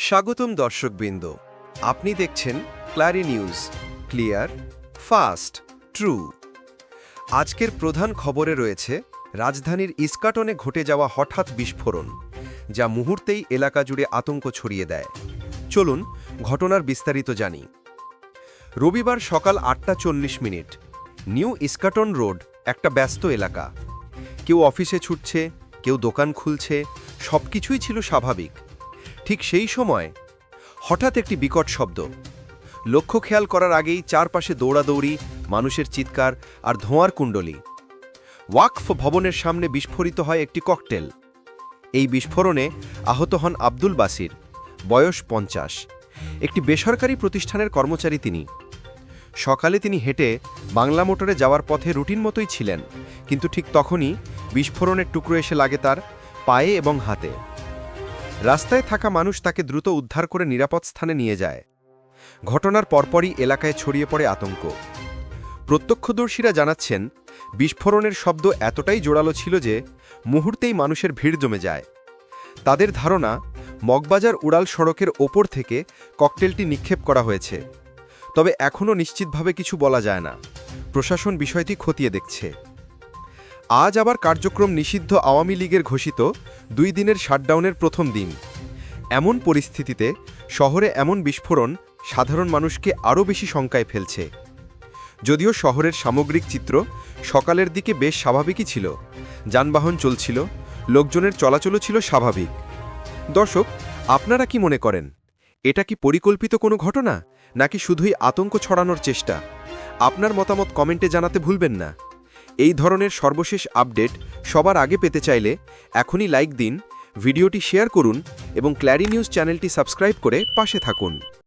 স্বাগতম দর্শকবৃন্দ, আপনি দেখছেন ক্লারি নিউজ, ক্লিয়ার, ফাস্ট, ট্রু। আজকের প্রধান খবরে রয়েছে রাজধানীর ইস্কাটনে ঘটে যাওয়া হঠাৎ বিস্ফোরণ, যা মুহূর্তেই এলাকা জুড়ে আতঙ্ক ছড়িয়ে দেয়। চলুন ঘটনার বিস্তারিত জানি। রবিবার সকাল ৮:৪০, নিউ ইস্কাটন রোড একটা ব্যস্ত এলাকা। কেউ অফিসে ছুটছে, কেউ দোকান খুলছে, সবকিছুই ছিল স্বাভাবিক। ঠিক সেই সময় হঠাৎ একটি বিকট শব্দ। লক্ষ্য খেয়াল করার আগেই চারপাশে দৌড়াদৌড়ি, মানুষের চিৎকার আর ধোঁয়ার কুণ্ডলী। ওয়াকফ ভবনের সামনে বিস্ফোরিত হয় একটি ককটেল। এই বিস্ফোরণে আহত হন আব্দুল বাসির, বয়স ৫০, একটি বেসরকারি প্রতিষ্ঠানের কর্মচারী তিনি। সকালে তিনি হেঁটে বাংলা মোটরে যাওয়ার পথে রুটিন মতোই ছিলেন, কিন্তু ঠিক তখনই বিস্ফোরণের টুকরো এসে লাগে তার পায়ে এবং হাতে। রাস্তায় থাকা মানুষ তাকে দ্রুত উদ্ধার করে নিরাপদ স্থানে নিয়ে যায়। ঘটনার পরপরই এলাকায় ছড়িয়ে পড়ে আতঙ্ক। প্রত্যক্ষদর্শীরা জানাচ্ছেন, বিস্ফোরণের শব্দ এতটাই জোরালো ছিল যে মুহূর্তেই মানুষের ভিড় জমে যায়। তাদের ধারণা, মগবাজার উড়াল সড়কের ওপর থেকে ককটেলটি নিক্ষেপ করা হয়েছে। তবে এখনও নিশ্চিতভাবে কিছু বলা যায় না। প্রশাসন বিষয়টি খতিয়ে দেখছে। আজ আবার কার্যক্রম নিষিদ্ধ আওয়ামী লীগের ঘোষিত 2 দিনের শাটডাউনের প্রথম দিন। এমন পরিস্থিতিতে শহরে এমন বিস্ফোরণ সাধারণ মানুষকে আরও বেশি শঙ্কায় ফেলছে। যদিও শহরের সামগ্রিক চিত্র সকালের দিকে বেশ স্বাভাবিকই ছিল, যানবাহন চলছিল, লোকজনের চলাচলও ছিল স্বাভাবিক। দর্শক, আপনারা কি মনে করেন, এটা কি পরিকল্পিত কোনো ঘটনা, নাকি শুধুই আতঙ্ক ছড়ানোর চেষ্টা? আপনার মতামত কমেন্টে জানাতে ভুলবেন না। এই ধরনের সর্বশেষ আপডেট সবার আগে পেতে চাইলে এখনই লাইক দিন, ভিডিওটি শেয়ার করুন এবং ক্লারি নিউজ চ্যানেলটি সাবস্ক্রাইব করে পাশে থাকুন।